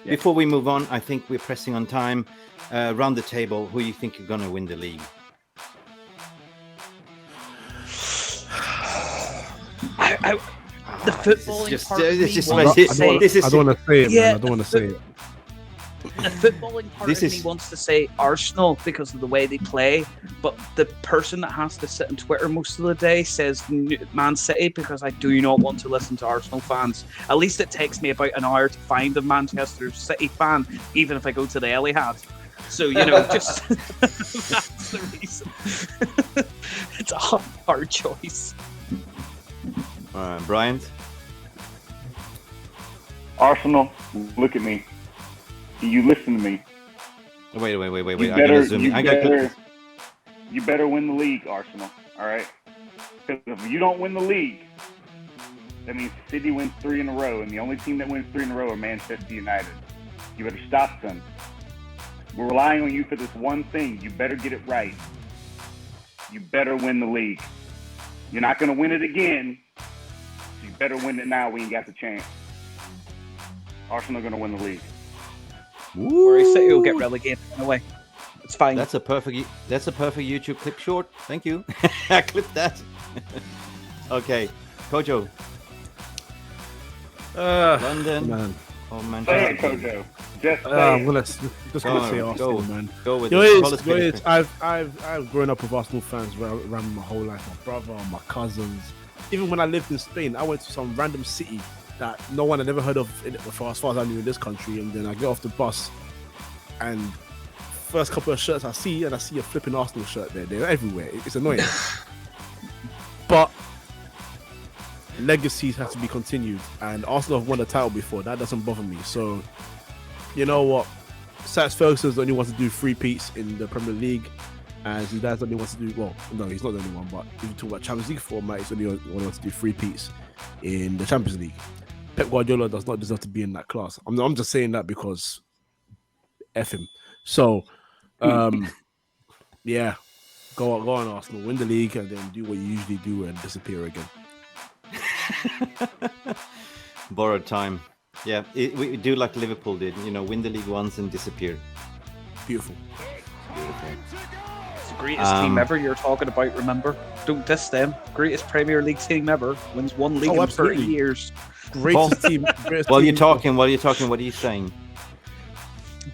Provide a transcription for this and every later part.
Before we move on, I think we're pressing on time. Round the table, who you think are going to win the league? The footballing part of me wants to say... I don't want to say it, man. I don't want to say it. The footballing part of me wants to say Arsenal because of the way they play, but the person that has to sit on Twitter most of the day says Man City because I do not want to listen to Arsenal fans. At least it takes me about an hour to find a Manchester City fan, even if I go to the Etihad. So, you know, just that's the reason. It's a hard choice. Bryant? Arsenal, look at me. You listen to me. Wait. You better win the league, Arsenal. All right? Because if you don't win the league, that means City wins 3 in a row, and the only team that wins 3 in a row are Manchester United. You better stop them. We're relying on you for this one thing. You better get it right. You better win the league. You're not going to win it again. So you better win it now when you got the chance. Arsenal going to win the league. Worry City will get relegated anyway. It's fine. That's a perfect YouTube clip short. Thank you. I clipped that. Okay, Kojo. London. Man. Oh, Manchester. Kojo. Just I'm gonna say Arsenal, man. Go with it. I've grown up with Arsenal fans around my whole life. My brother, my cousins. Even when I lived in Spain, I went to some random city that no one had ever heard of for as far as I knew in this country, and then I get off the bus and first couple of shirts I see a flipping Arsenal shirt there. They're everywhere. It's annoying. But legacies have to be continued, and Arsenal have won the title before. That doesn't bother me. So, you know what? Sats Ferguson's the only one to do 3-peats in the Premier League, and Zidane's the only one to do, well, no, he's not the only one, but if you talk about Champions League format, he's the only one to do 3-peats in the Champions League. Pep Guardiola does not deserve to be in that class. I'm just saying that because F him. So, yeah, go on Arsenal, win the league, and then do what you usually do and disappear again. Borrowed time. Yeah, we do like Liverpool did. You know, win the league once and disappear. Beautiful. It's the greatest team ever you're talking about, remember? Don't diss them. Greatest Premier League team ever. Wins one league in 30 years. Greatest team. While you're talking, what are you saying?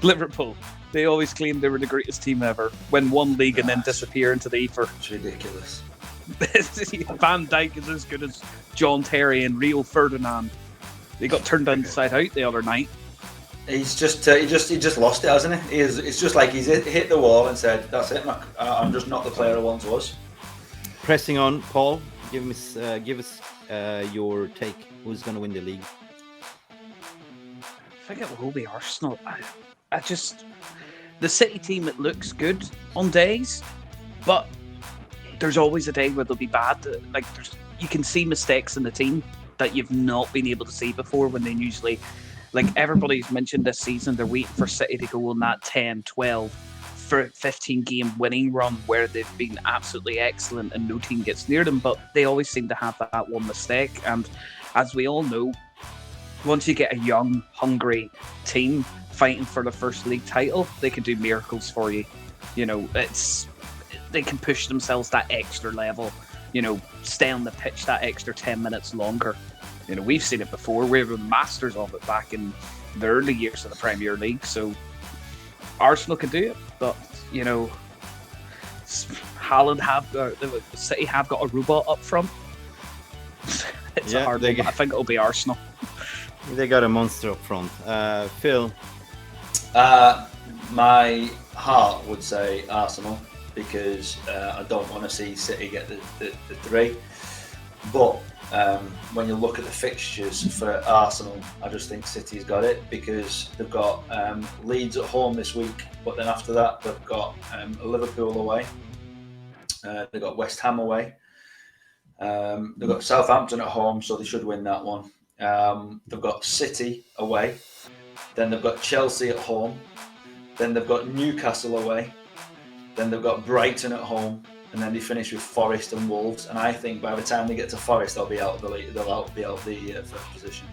Liverpool. They always claim they were the greatest team ever. Win one league and then disappear into the ether. It's ridiculous. Van Dijk is as good as John Terry and Rio Ferdinand. They got turned inside out the other night. He's just he just lost it, hasn't he? It's just like he's hit the wall and said, "That's it, Mac. I'm just not the player I once was." Pressing on, Paul. Give us your take. Who's going to win the league? I think it will be Arsenal. I just the City team. It looks good on days, but there's always a day where they'll be bad. Like you can see mistakes in the team that you've not been able to see before when they usually, like everybody's mentioned this season, they're waiting for City to go on that 10, 12, 15 game winning run where they've been absolutely excellent and no team gets near them, but they always seem to have that one mistake. And as we all know, once you get a young, hungry team fighting for the first league title, they can do miracles for you. You know, they can push themselves that extra level, you know, stay on the pitch that extra 10 minutes longer. You know, we've seen it before. We were masters of it back in the early years of the Premier League. So Arsenal can do it, but, you know, City have got a robot up front. It's a hard one, but I think it'll be Arsenal. They got a monster up front. Phil? My heart would say Arsenal, because I don't want to see City get the 3. But when you look at the fixtures for Arsenal, I just think City's got it, because they've got Leeds at home this week, but then after that they've got Liverpool away, they've got West Ham away, they've got Southampton at home, so they should win that one. They've got City away, then they've got Chelsea at home, then they've got Newcastle away, then they've got Brighton at home, and then they finish with Forest and Wolves. And I think by the time they get to Forest, they'll be out of the league. They'll be out of the first position.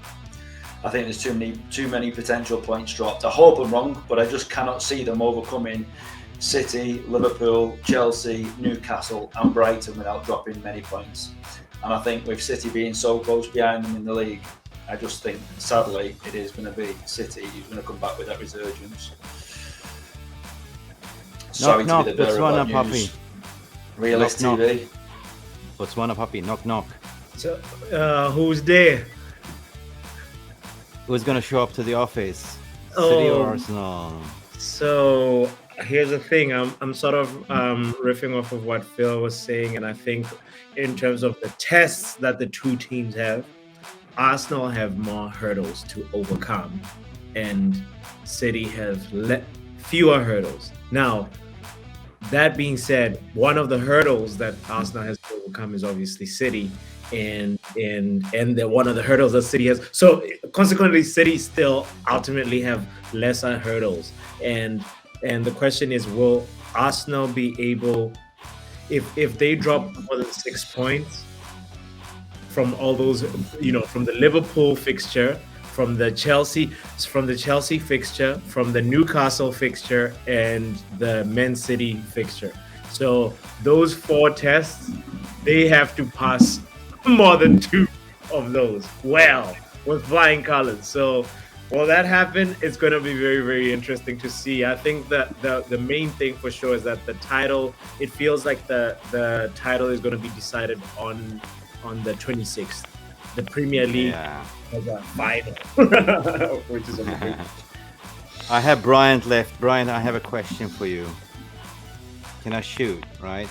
I think there's too many potential points dropped. I hope I'm wrong, but I just cannot see them overcoming City, Liverpool, Chelsea, Newcastle and Brighton without dropping many points. And I think with City being so close behind them in the league, I just think, sadly, it is going to be City who's going to come back with that resurgence. Sorry to be the bearer of bad news. Realist TV. Botswana Papi, knock knock. So, who's there? Who's going to show up to the office? City or Arsenal? So here's the thing. I'm sort of riffing off of what Phil was saying, and I think in terms of the tests that the two teams have, Arsenal have more hurdles to overcome, and City have fewer hurdles. Now, that being said, one of the hurdles that Arsenal has to overcome is obviously City, and one of the hurdles that City has. So consequently, City still ultimately have lesser hurdles. And the question is, will Arsenal be able, if they drop more than 6 points from all those, from the Liverpool fixture, from the Chelsea fixture, from the Newcastle fixture, and the Man City fixture. So those 4 tests, they have to pass more than 2 of those with flying colors. So will that happen? It's going to be very, very interesting to see. I think that the main thing for sure is that the title, it feels like the title is going to be decided on the 26th. The Premier League has a final, which is amazing. I have Bryant left. Bryant, I have a question for you. Can I shoot, right?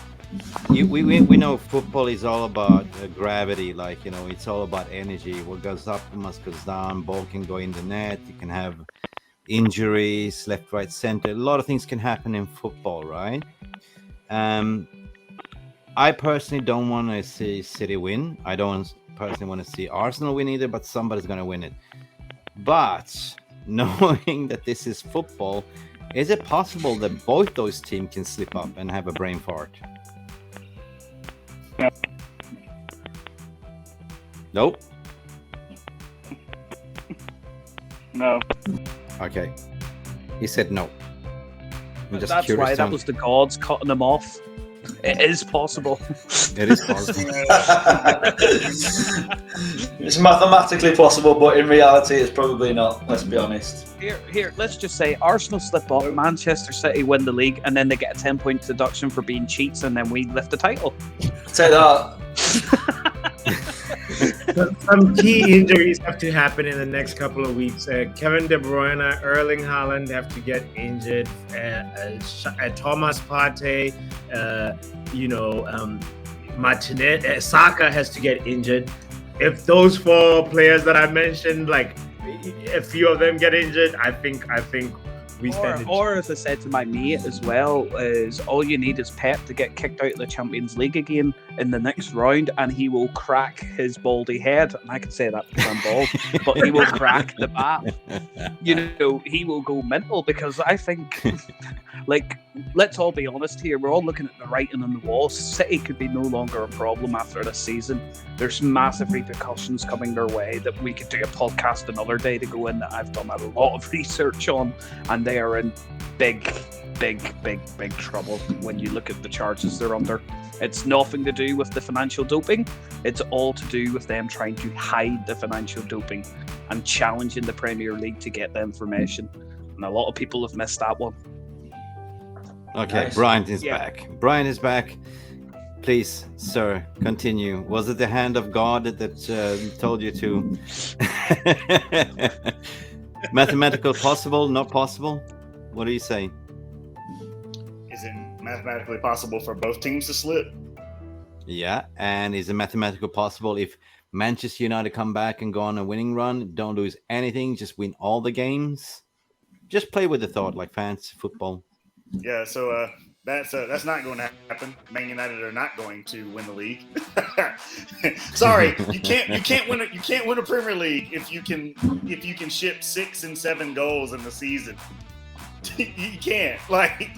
We know football is all about gravity, it's all about energy. What goes up must goes down. Ball can go in the net. You can have injuries, left, right, center. A lot of things can happen in football, right? I personally don't want to see City win. I don't personally want to see Arsenal win either, but somebody's going to win it. But knowing that this is football, is it possible that both those teams can slip up and have a brain fart? Nope. No. Okay. He said no. That's why that was the gods cutting them off. It is possible. It is possible. It's mathematically possible, but in reality, it's probably not. Let's be honest. Here. Let's just say Arsenal slip up, Manchester City win the league, and then they get a 10-point deduction for being cheats, and then we lift the title. Say that. Some key injuries have to happen in the next couple of weeks. Kevin De Bruyne, Erling Haaland have to get injured. Thomas Partey, Martinez, Saka has to get injured. If those 4 players that I mentioned, like a few of them get injured, I think we stand. Or as I said to my mate as well, is all you need is Pep to get kicked out of the Champions League again in the next round, and he will crack his baldy head. And I can say that because I'm bald, but he will crack the bat. He will go mental, because I think, let's all be honest here. We're all looking at the writing on the wall. City could be no longer a problem after this season. There's massive repercussions coming their way that we could do a podcast another day to go in, that I've done a lot of research on, and they are in big trouble when you look at the charges they're under. It's nothing to do with the financial doping. It's all to do with them trying to hide the financial doping and challenging the Premier League to get the information. And a lot of people have missed that one. Okay, nice. Bryant is back. Bryant is back. Please, sir, continue. Was it the hand of God that told you to? Mathematical possible, not possible? What are you saying? Is it mathematically possible for both teams to slip? Yeah, and is it mathematically possible if Manchester United come back and go on a winning run, don't lose anything, just win all the games? Just play with the thought, like fantasy football. Yeah, so that's not going to happen. Man United are not going to win the league. Sorry, you can't win a Premier League if you can ship 6 and 7 goals in the season. You can't.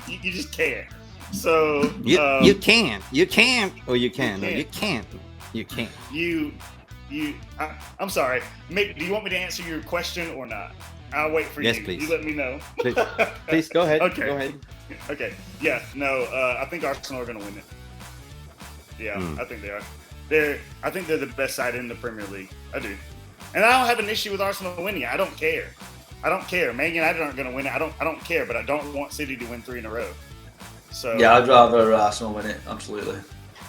You just can't. So you can't. You can. Or you can. No, you can't. You can't. I'm sorry, Mick. Do you want me to answer your question or not? I'll wait for Yes, you. please. You let me know. Please go ahead. Okay. Go ahead. Okay. Yeah. No. I think Arsenal are going to win it. Yeah, I think they are. I think they're the best side in the Premier League. I do, and I don't have an issue with Arsenal winning. I don't care. Man United aren't going to win it. I don't care. But I don't want City to win 3 in a row. So Yeah, I'd rather Arsenal win it. Absolutely.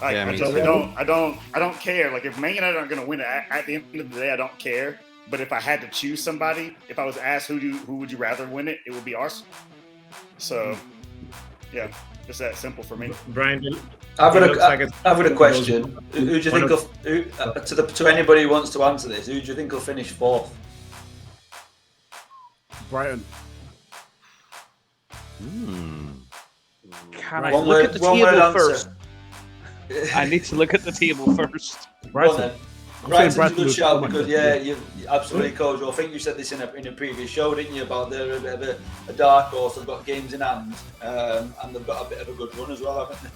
Yeah, I me just too. don't care. Like if Man United aren't going to win it, at the end of the day, I don't care. But if I had to choose somebody, if I was asked who would you rather win it, it would be Arsenal. So, yeah, it's that simple for me. Brian, I've got a question. Who do you think to anybody who wants to answer this? Who do you think will finish 4th? Brighton. Can I One look word- at the one word table answer. first? I need to look at the table first. Brighton. Brighton's a Brighton good was shout so because much you absolutely, Kojo. I think you said this in a previous show, didn't you? About they're a bit of a dark horse. They've got games in hand, and they've got a bit of a good run as well, haven't they?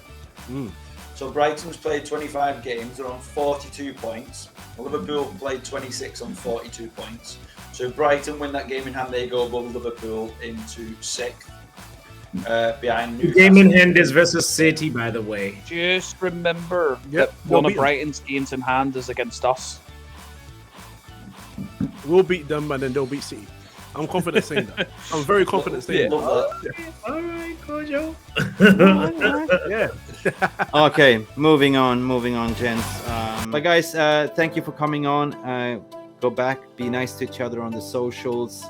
So Brighton's played 25 games. They're on 42 points. Liverpool played 26 on 42 points. So if Brighton win that game in hand, they go above Liverpool into 6th. Behind the Newcastle. game in hand is versus City, by the way. Just remember Yep, that we'll one of beat 'em. Brighton's games in hand is against us. We'll beat them and then they'll beat City. I'm confident saying that. I'm very confident saying that. Love that. All right, Kojo. Yeah. Okay, moving on, gents. But guys, thank you for coming on. Go back, be nice to each other on the socials.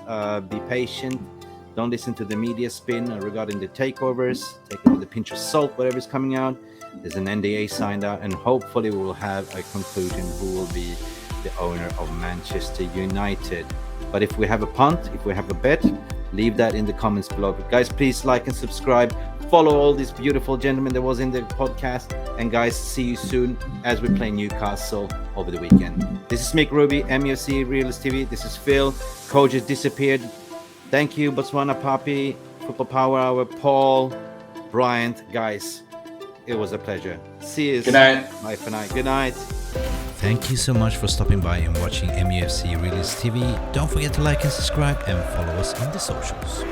Be patient. Don't listen to the media spin regarding the takeovers. Take it with a pinch of salt, whatever's coming out. There's an NDA signed out, and hopefully we will have a conclusion who will be the owner of Manchester United. But if we have a punt, if we have a bet, leave that in the comments below. But guys, please like and subscribe. Follow all these beautiful gentlemen that was in the podcast. And guys, see you soon as we play Newcastle over the weekend. This is Mick Ruby, MUFC Realist TV. This is Phil. Kojo disappeared. Thank you, Botswana Papi, Football Power Hour, Paul, Bryant. Guys, it was a pleasure. See you. Good night. Bye for now. Good night. Thank you so much for stopping by and watching MUFC Realist TV. Don't forget to like and subscribe and follow us on the socials.